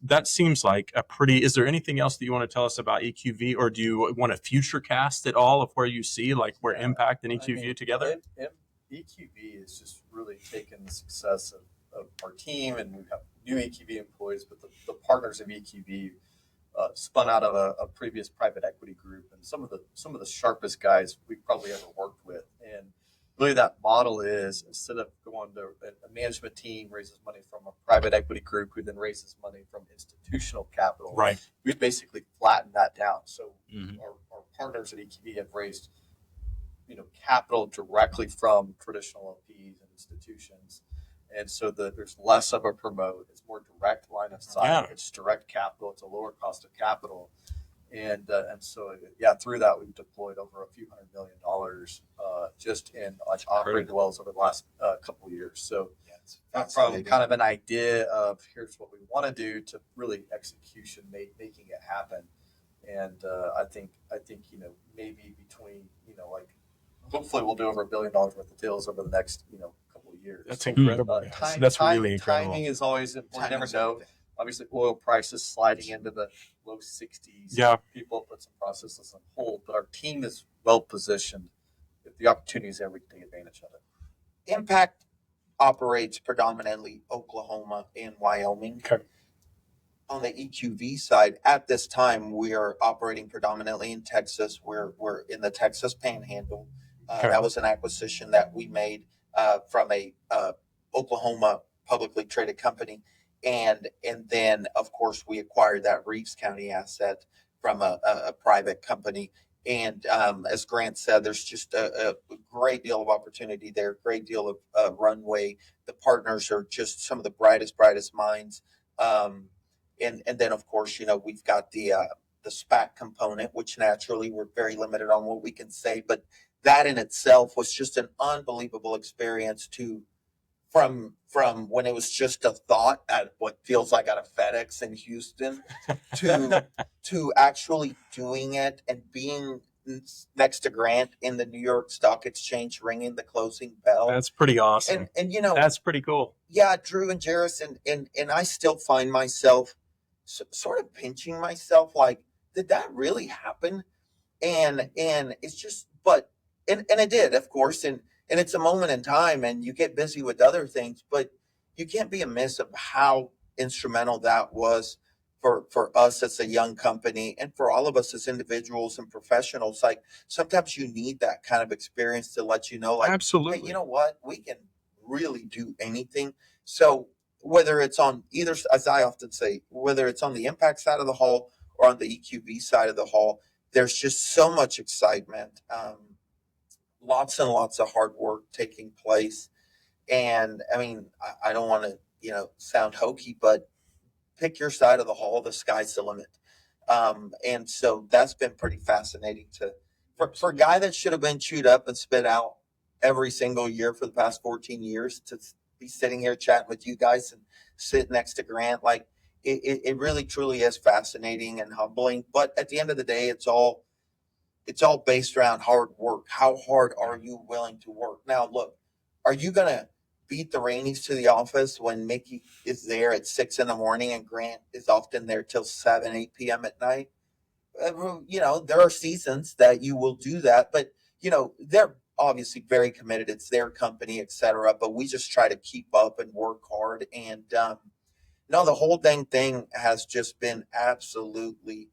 That seems like a pretty. Is there anything else that you want to tell us about EQV, or do you want to future cast at all of where you see like where impact and EQV together? EQV is just really taken the success of our team, and we have new EQV employees, but the partners of EQV. Spun out of a previous private equity group, and some of the sharpest guys we probably ever worked with. And really, that model is instead of going to a management team raises money from a private equity group who then raises money from institutional capital. Right. We've basically flattened that down. So our partners at EQV have raised, you know, capital directly from traditional LPs and institutions. And so there's less of a promote. It's more direct line of sight. Yeah. It's direct capital. It's a lower cost of capital. And so through that, we've deployed over a few $100 million just in like operated wells over the last couple of years. So from kind of an idea of here's what we want to do to really execution, making it happen. And I think you know, maybe between, you know, like hopefully we'll do over $1 billion worth of deals over the next, you know, couple of years. That's incredible. That's really incredible. Timing is always important. You never know. Obviously, oil prices sliding into the low 60s. Yeah. People put some processes on hold, but our team is well positioned. If the opportunity is there, we can take advantage of it. Impact operates predominantly Oklahoma and Wyoming. Okay. On the EQV side, at this time, we are operating predominantly in Texas. We're in the Texas Panhandle. That was an acquisition that we made from a Oklahoma publicly traded company, and then of course we acquired that Reeves County asset from a private company. And as Grant said, there's just a great deal of opportunity there, great deal of runway. The partners are just some of the brightest minds. And then of course, you know, we've got the SPAC component, which naturally we're very limited on what we can say, but that in itself was just an unbelievable experience from when it was just a thought at what feels like at a FedEx in Houston to actually doing it and being next to Grant in the New York Stock Exchange ringing the closing bell. That's pretty awesome. And you know, that's pretty cool. Yeah, Drew and Jerris and I still find myself sort of pinching myself like, did that really happen? And it's just, but and it did, of course, and and it's a moment in time, and you get busy with other things, but you can't be amiss of how instrumental that was for us as a young company and for all of us as individuals and professionals. Like sometimes you need that kind of experience to let you know, like, Absolutely. hey, you know what? We can really do anything. So whether it's on either, as I often say, whether it's on the impact side of the hall or on the EQV side of the hall, there's just so much excitement, lots and lots of hard work taking place. And I mean, I don't want to, sound hokey, but pick your side of the hall, the sky's the limit. And so that's been pretty fascinating for a guy that should have been chewed up and spit out every single year for the past 14 years to be sitting here chatting with you guys and sit next to Grant. Like it really truly is fascinating and humbling. But at the end of the day, it's all based around hard work. How hard are you willing to work? Now, look, are you going to beat the Raneys to the office when Mickey is there at 6 a.m. and Grant is often there till 7, 8 p.m. at night? There are seasons that you will do that, but they're obviously very committed. It's their company, etc. But we just try to keep up and work hard. And no, the whole dang thing has just been absolutely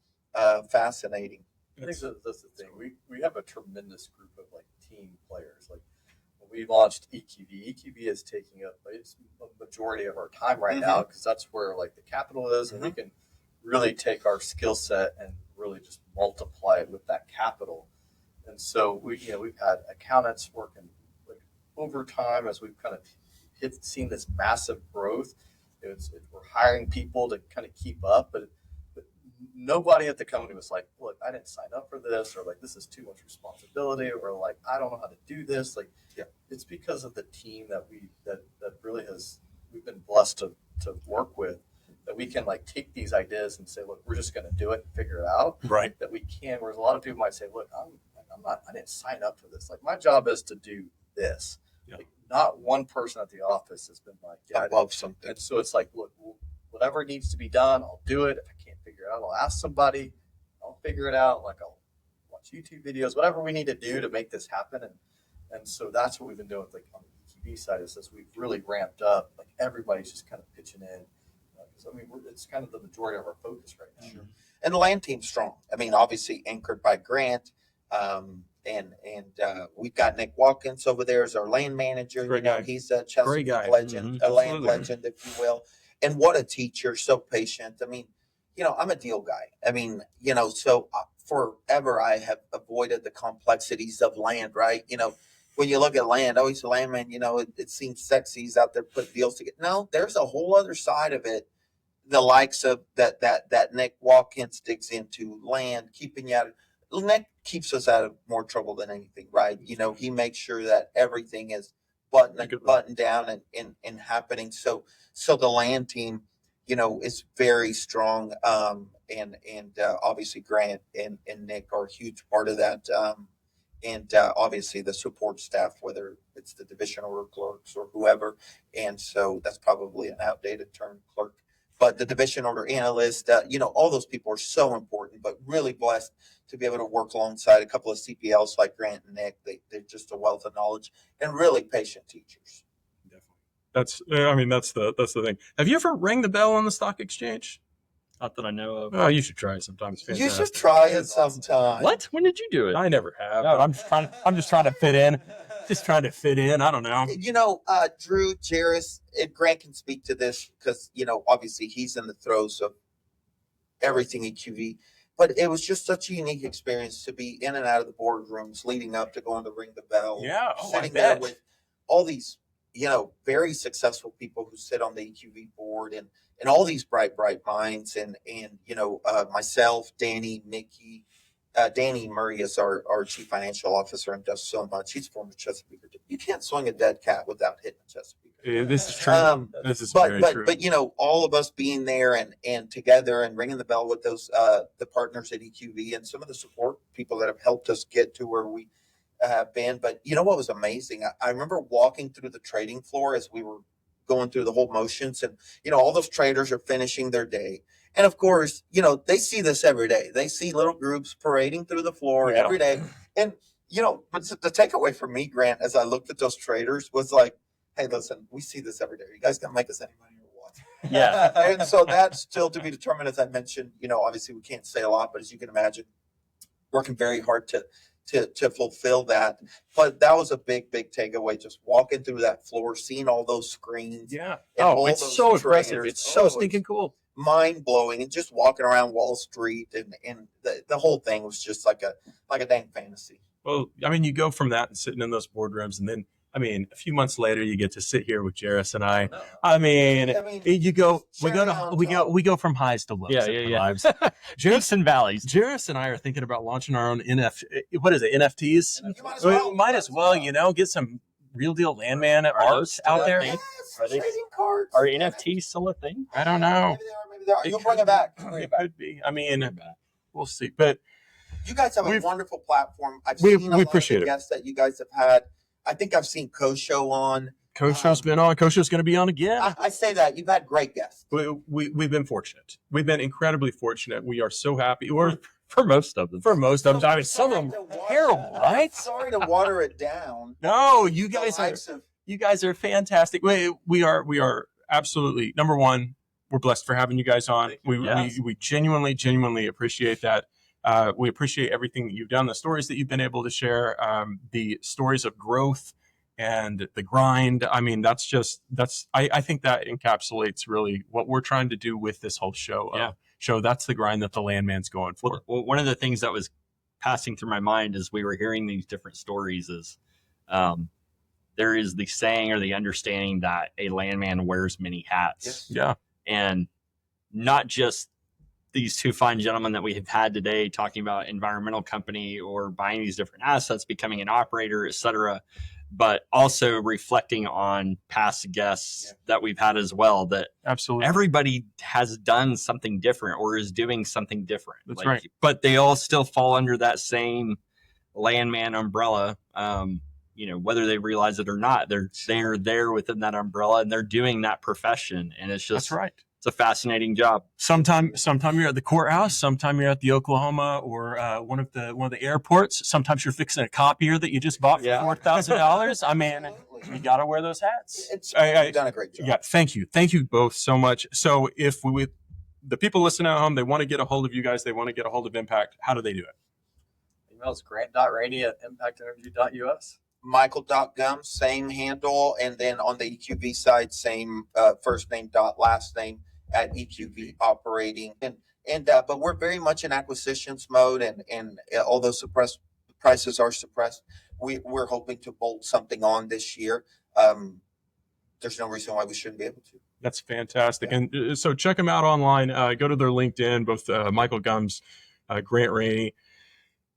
fascinating. I think that's the thing. We have a tremendous group of like team players. Like when we launched EQV is taking up it's a majority of our time right now because that's where like the capital is, and we can really take our skill set and really just multiply it with that capital. And so we've had accountants working like overtime as we've kind of seen this massive growth. We're hiring people to kind of keep up, but nobody at the company was like, look, I didn't sign up for this, or like, this is too much responsibility, or like, I don't know how to do this. Like, it's because of the team that we've been blessed to work with, that we can like take these ideas and say, look, we're just going to do it and figure it out. Right. That we can, whereas a lot of people might say, look, I didn't sign up for this. Like, my job is to do this. Yeah. Like, not one person at the office has been like, I love something. And so it's like, look, whatever needs to be done, I'll do it. If I can't figure it out, I'll ask somebody. I'll figure it out. Like, I'll watch YouTube videos, whatever we need to do to make this happen. And so that's what we've been doing with, like, on the EQV side, is we've really ramped up. Like, everybody's just kind of pitching in. It's kind of the majority of our focus right now. Sure. And the land team's strong. I mean, obviously anchored by Grant. And we've got Nick Watkins over there as our land manager. Great guy. He's a Chesapeake legend, a land legend, if you will. And what a teacher, so patient. I mean, I'm a deal guy. I mean, so forever I have avoided the complexities of land, right? When you look at land, always the landman, it seems sexy. He's out there putting deals together. No, there's a whole other side of it. The likes of that Nick Watkins digs into land, keeping you out of. Nick keeps us out of more trouble than anything, right? He makes sure that everything is buttoned down and happening. So the land team, is very strong. And obviously Grant and Nick are a huge part of that. And obviously the support staff, whether it's the division order clerks or whoever. And so that's probably an outdated term, clerk. But the division order analyst, all those people are so important, but really blessed to be able to work alongside a couple of CPLs like Grant and Nick. They're just a wealth of knowledge and really patient teachers. Definitely. That's the thing. Have you ever rang the bell on the stock exchange? Not that I know of. Oh, you should try it sometime. You should try it sometime. What? When did you do it? I never have. But I'm just trying to fit in. I don't know. Drew, Jerris, and Grant can speak to this because, obviously he's in the throes of everything EQV. But it was just such a unique experience to be in and out of the boardrooms leading up to going to ring the bell. Yeah. Sitting there with all these, very successful people who sit on the EQV board and all these bright minds. And myself, Danny, Mickey, Danny Murray is our chief financial officer and does so much. He's former Chesapeake. You can't swing a dead cat without hitting a Chesapeake. Yeah, this is true. This is very true. But all of us being there and together and ringing the bell with those the partners at EQV and some of the support people that have helped us get to where we have been. But what was amazing? I remember walking through the trading floor as we were going through the whole motions, and all those traders are finishing their day. And of course, they see this every day. They see little groups parading through the floor every day. And But the takeaway for me, Grant, as I looked at those traders was like, hey, listen, we see this every day. You guys gonna make us any money or what? Yeah. And so that's still to be determined. As I mentioned, obviously we can't say a lot, but as you can imagine, working very hard to fulfill that. But that was a big takeaway. Just walking through that floor, seeing all those screens. Yeah. and all It's those so impressive. traders. It's so stinking cool. Mind blowing, and just walking around Wall Street and the whole thing was just like a dang fantasy. Well, I mean, you go from that and sitting in those boardrooms, and then, I mean, a few months later, you get to sit here with Jerris and I. I mean, you go, we go from highs to lows. Yeah. Lives. Peaks and valleys. Jerris and I are thinking about launching our own NFTs. You might as well, get some Real Deal Landman art out there. Yes, Are they- trading cards. Are NFTs still a thing? I don't know. Maybe they are. You'll bring it back. It could be. I mean, we'll see. But You guys have a We've- wonderful platform. we Seen a lot appreciate of it. the guests that you guys have had. I think I've seen Kosho on. Coach Show's been on. Coach Show's going to be on again. I say that you've had great guests. We've been fortunate. We've been incredibly fortunate. We are so happy. We're For most of them. for most of them. I mean, some of them terrible, right? Sorry to water it down. No, you The guys are likes of- fantastic. We are absolutely number one. We're blessed for having you guys on. We genuinely appreciate that. We appreciate everything that you've done, the stories that you've been able to share, the stories of growth and the grind. I mean, I think that encapsulates really what we're trying to do with this whole show. Show that's the grind that the Landman's going for. Well, one of the things that was passing through my mind as we were hearing these different stories is there is the saying or the understanding that a landman wears many hats. Yes. Yeah. And not just these two fine gentlemen that we have had today talking about environmental company or buying these different assets, becoming an operator, et cetera, but also reflecting on past guests that we've had as well, that Absolutely. everybody has done something different or is doing something different. That's right. But they all still fall under that same landman umbrella. Whether they realize it or not, they're there within that umbrella and they're doing that profession. And it's just, That's right. it's a fascinating job. Sometime you're at the courthouse. Sometime you're at the Oklahoma or one of the airports. Sometimes you're fixing a copier that you just bought for $4,000. I mean, you got to wear those hats. You've done a great job. Yeah, thank you both so much. So if the people listening at home, they want to get a hold of you guys, they want to get a hold of Impact, how do they do it? Email is grant.raney@impactenergy.us. Michael.Gumbs, same handle, and then on the EQV side, same first name dot last name at EQV Operating, and but we're very much in acquisitions mode, and although prices are suppressed, we're hoping to bolt something on this year. There's no reason why we shouldn't be able to. That's fantastic. And so check them out online. Go to their LinkedIn, both Michael Gumbs, Grant Raney.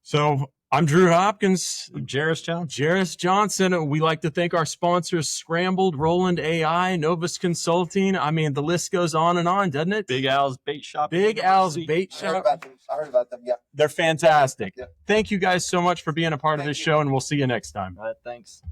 So I'm Drew Hopkins. Jerris Johnson. We like to thank our sponsors, Scrambled, Roland AI, Novus Consulting. I mean, the list goes on and on, doesn't it? Big Al's Bait Shop. Big Al's Bait I heard Shop. about them. Yeah. They're fantastic. Yeah. Thank you guys so much for being a part of this show, and we'll see you next time. Thanks.